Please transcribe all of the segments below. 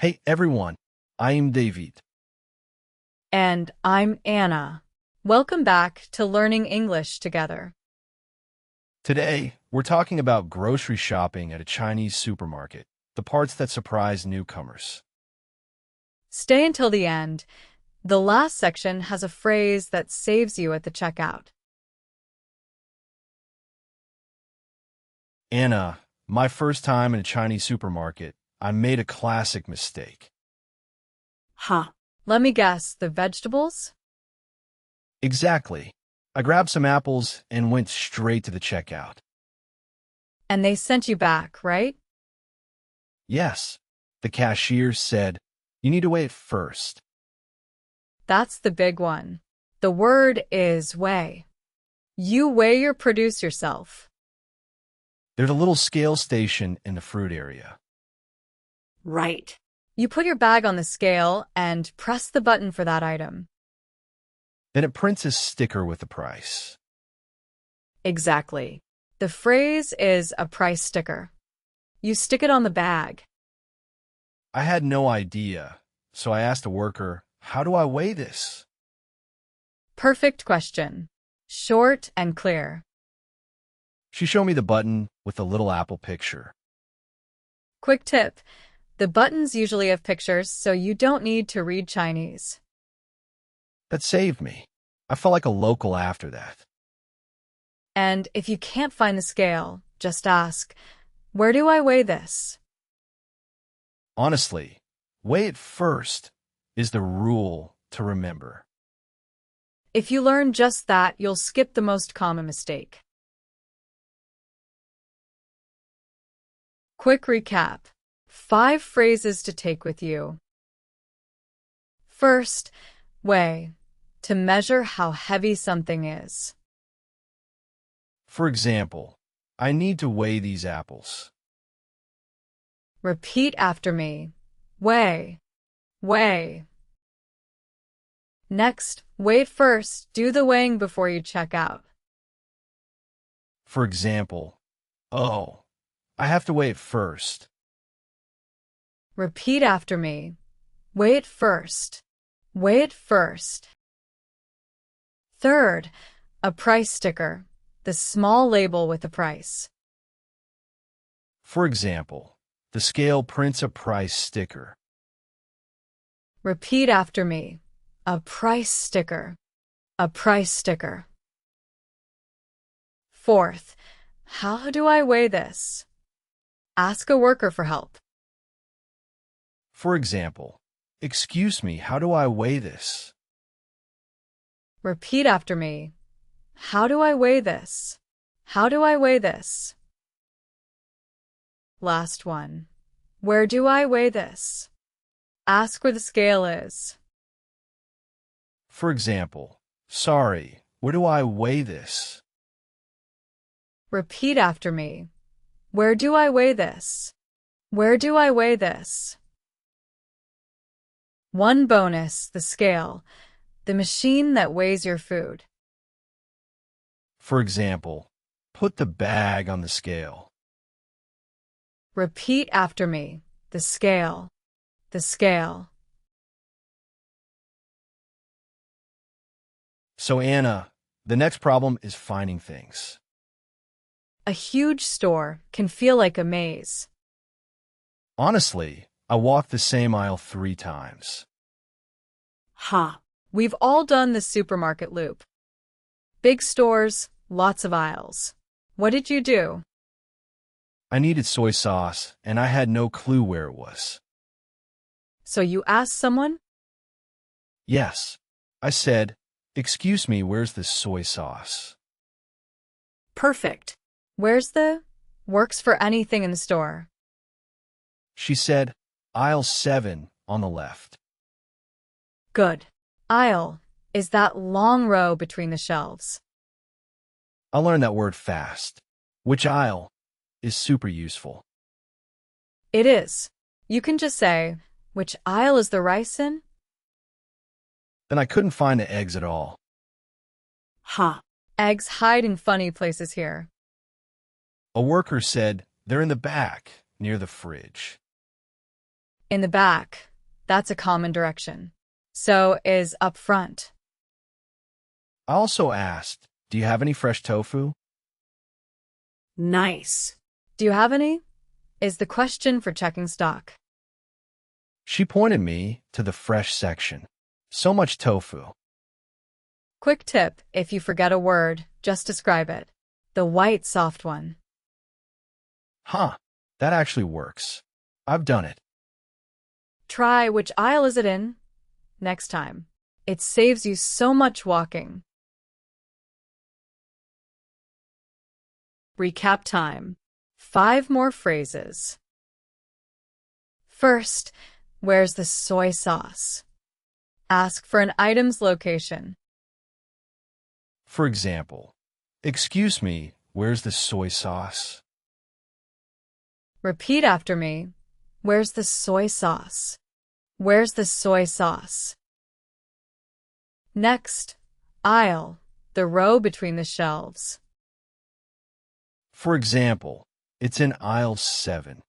Hey everyone, I am David. And I'm Anna. Welcome back to Learning English Together. Today, we're talking about grocery shopping at a Chinese supermarket, the parts that surprise newcomers. Stay until the end. The last section has a phrase that saves you at the checkout. Anna, my first time in a Chinese supermarket, I made a classic mistake. Huh. Let me guess, the vegetables? Exactly. I grabbed some apples and went straight to the checkout. And they sent you back, right? Yes, the cashier said, you need to wait first. That's the big one. The word is weigh. You weigh your produce yourself. There's a little scale station in the fruit area. Right. You put your bag on the scale and press the button for that item. Then it prints a sticker with the price. Exactly. The phrase is a price sticker. You stick it on the bag. I had no idea, so I asked a worker, how do I weigh this? Perfect question. Short and clear. She showed me the button with the little apple picture. Quick tip. The buttons usually have pictures, so you don't need to read Chinese. That saved me. I felt like a local after that. And if you can't find the scale, just ask, where do I weigh this? Honestly, weigh it first is the rule to remember. If you learn just that, you'll skip the most common mistake. Quick recap. 5 phrases to take with you. First, weigh, to measure how heavy something is. For example, I need to weigh these apples. Repeat after me. Weigh, weigh. Next, weigh first. Do the weighing before you check out. For example, oh, I have to weigh it first. Repeat after me. Weigh it first. Weigh it first. Third, a price sticker, the small label with the price. For example, the scale prints a price sticker. Repeat after me. A price sticker. A price sticker. Fourth, how do I weigh this? Ask a worker for help. For example, excuse me, how do I weigh this? Repeat after me. How do I weigh this? How do I weigh this? Last one. Where do I weigh this? Ask where the scale is. For example, sorry, where do I weigh this? Repeat after me. Where do I weigh this? Where do I weigh this? One bonus, the scale, the machine that weighs your food. For example, put the bag on the scale. Repeat after me. The scale. The scale. So Anna, the next problem is finding things. A huge store can feel like a maze. Honestly, I walked the same aisle 3 times. Huh. We've all done the supermarket loop. Big stores, lots of aisles. What did you do? I needed soy sauce, and I had no clue where it was. So you asked someone? Yes, I said, excuse me, where's the soy sauce? Perfect. Where's the? Works for anything in the store. She said, aisle 7 on the left. Good. Aisle is that long row between the shelves. I learned that word fast. Which aisle is super useful. It is. You can just say, which aisle is the rice in? Then I couldn't find the eggs at all. Huh. Eggs hide in funny places here. A worker said, they're in the back, near the fridge. In the back. That's a common direction. So is up front. I also asked, do you have any fresh tofu? Nice. Do you have any? Is the question for checking stock. She pointed me to the fresh section. So much tofu. Quick tip, if you forget a word, just describe it. The white soft one. Huh, that actually works. I've done it. Try which aisle is it in next time. It saves you so much walking. Recap time. 5 more phrases. First, where's the soy sauce? Ask for an item's location. For example, excuse me, where's the soy sauce? Repeat after me. Where's the soy sauce? Where's the soy sauce? Next, aisle, the row between the shelves. For example, it's in aisle 7.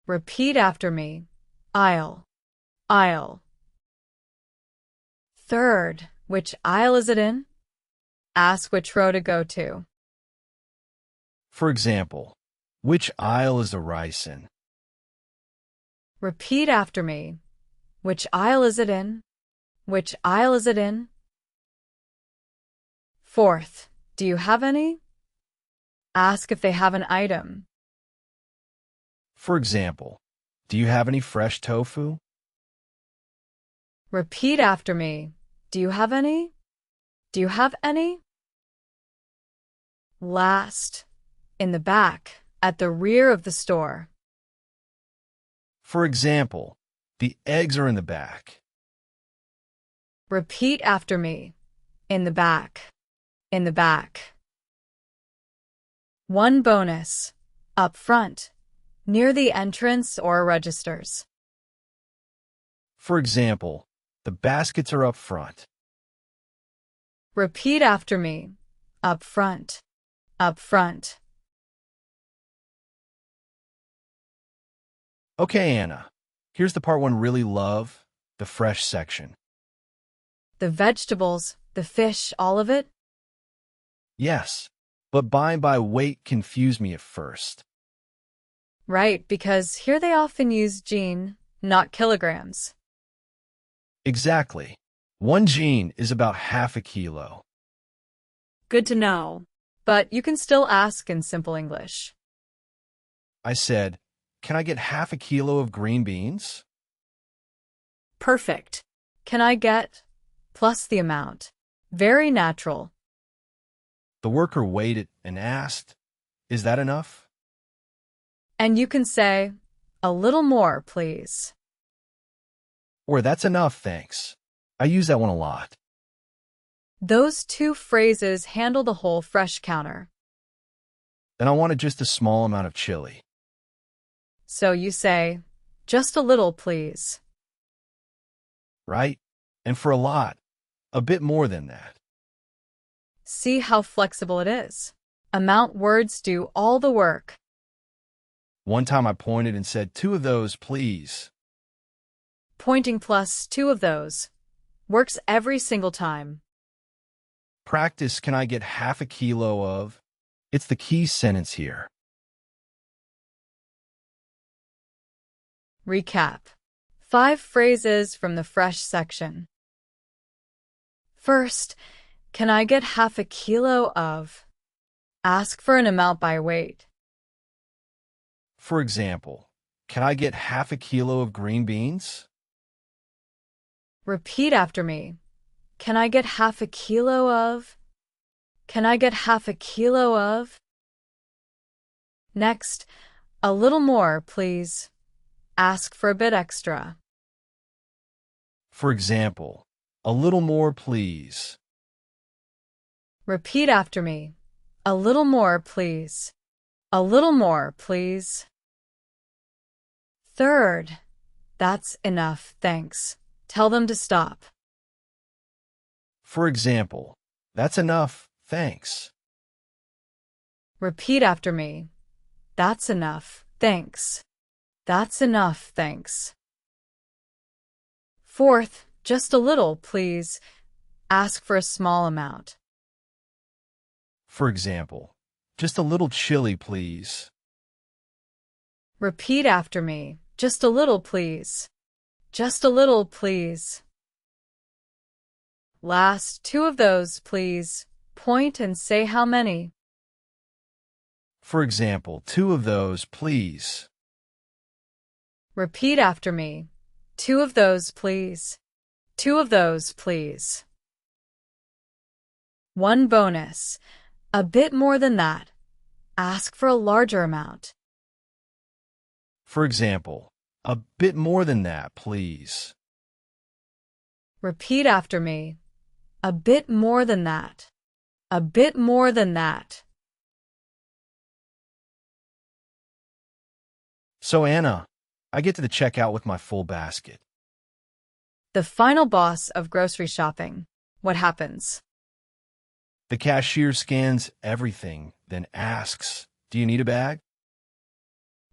Repeat after me. Aisle, aisle. Third, which aisle is it in? Ask which row to go to. For example, which aisle is the rice in? Repeat after me. Which aisle is it in? Which aisle is it in? Fourth, do you have any? Ask if they have an item. For example, do you have any fresh tofu? Repeat after me. Do you have any? Do you have any? Last, in the back, at the rear of the store. For example, the eggs are in the back. Repeat after me. In the back. In the back. One bonus. Up front. Near the entrance or registers. For example, the baskets are up front. Repeat after me. Up front. Up front. Okay, Anna, here's the part one really love, the fresh section. The vegetables, the fish, all of it? Yes, but buying by weight confused me at first. Right, because here they often use gene, not kilograms. Exactly. 1 gene is about half a kilo. Good to know. But you can still ask in simple English. I said, can I get half a kilo of green beans? Perfect. Can I get? Plus the amount. Very natural. The worker waited and asked, is that enough? And you can say, a little more, please. Or that's enough, thanks. I use that one a lot. Those 2 phrases handle the whole fresh counter. Then I wanted just a small amount of chili. So you say, just a little, please. Right? And for a lot, a bit more than that. See how flexible it is. Amount words do all the work. One time I pointed and said, 2 of those, please. Pointing plus 2 of those. Works every single time. Practice, can I get half a kilo of? It's the key sentence here. Recap. 5 phrases from the fresh section. First, can I get half a kilo of? Ask for an amount by weight. For example, can I get half a kilo of green beans? Repeat after me. Can I get half a kilo of? Can I get half a kilo of? Next, a little more, please. Ask for a bit extra. For example, a little more, please. Repeat after me. A little more, please. A little more, please. Third, that's enough, thanks. Tell them to stop. For example, that's enough, thanks. Repeat after me. That's enough, thanks. That's enough, thanks. Fourth, just a little, please. Ask for a small amount. For example, just a little chili, please. Repeat after me. Just a little, please. Just a little, please. Last, two of those, please. Point and say how many. For example, two of those, please. Repeat after me. Two of those, please. Two of those, please. One bonus. A bit more than that. Ask for a larger amount. For example, a bit more than that, please. Repeat after me. A bit more than that. A bit more than that. So, Anna, I get to the checkout with my full basket. The final boss of grocery shopping. What happens? The cashier scans everything, then asks, "Do you need a bag?"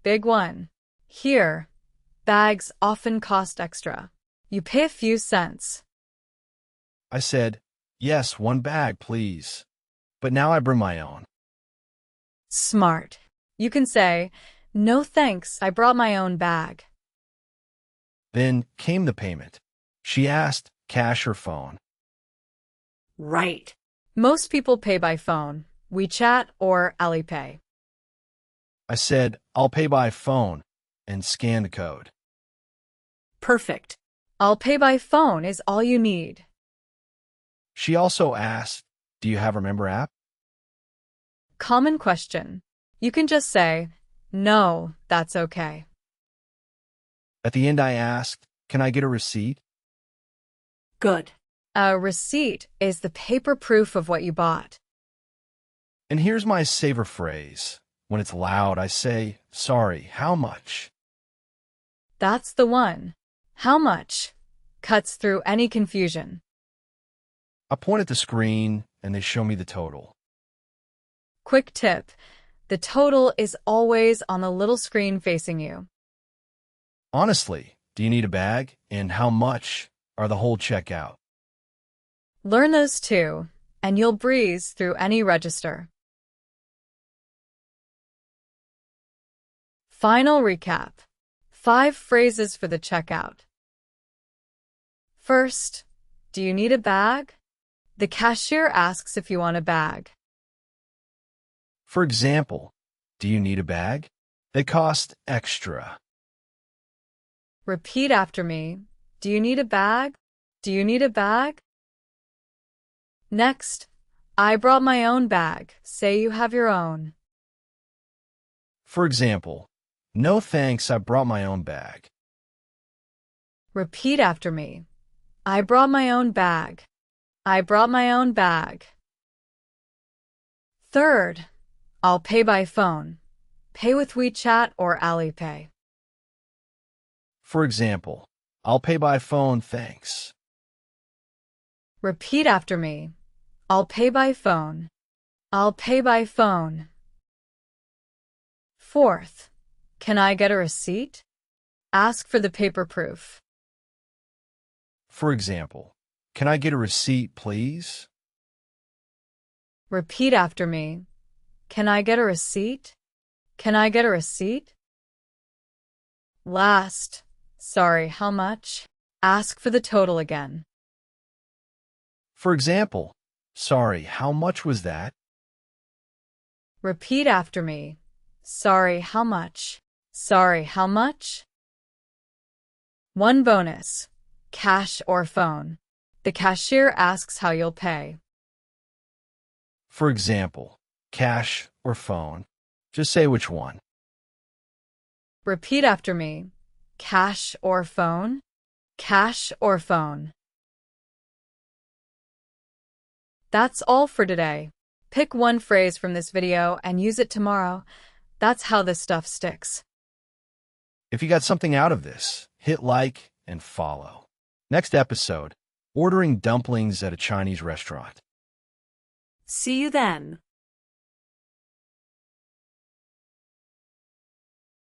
Big one. Here, bags often cost extra. You pay a few cents. I said, "Yes, one bag, please." But now I bring my own. Smart. You can say, "No thanks, I brought my own bag." Then came the payment. She asked, cash or phone? Right. Most people pay by phone, WeChat, or Alipay. I said, "I'll pay by phone," and scan the code. Perfect. I'll pay by phone is all you need. She also asked, "Do you have a Remember app?" Common question. You can just say, "No, that's okay." At the end I asked, "Can I get a receipt?" Good. A receipt is the paper proof of what you bought. And here's my saver phrase. When it's loud, I say, "Sorry, how much?" That's the one. How much? Cuts through any confusion. I point at the screen, and they show me the total. Quick tip. The total is always on the little screen facing you. Honestly, do you need a bag? And how much are the whole checkout? Learn those two, and you'll breeze through any register. Final recap. 5 phrases for the checkout. First, do you need a bag? The cashier asks if you want a bag. For example, do you need a bag? They cost extra. Repeat after me. Do you need a bag? Do you need a bag? Next, I brought my own bag. Say you have your own. For example, "No thanks, I brought my own bag." Repeat after me. I brought my own bag. I brought my own bag. Third, I'll pay by phone. Pay with WeChat or Alipay. For example, "I'll pay by phone, thanks." Repeat after me. I'll pay by phone. I'll pay by phone. Fourth, can I get a receipt? Ask for the paper proof. For example, "Can I get a receipt, please?" Repeat after me. Can I get a receipt? Can I get a receipt? Last, sorry, how much? Ask for the total again. For example, "Sorry, how much was that?" Repeat after me. Sorry, how much? Sorry, how much? One bonus. Cash or phone. The cashier asks how you'll pay. For example, cash or phone. Just say which one. Repeat after me. Cash or phone? Cash or phone? That's all for today. Pick one phrase from this video and use it tomorrow. That's how this stuff sticks. If you got something out of this, hit like and follow. Next episode, ordering dumplings at a Chinese restaurant. See you then.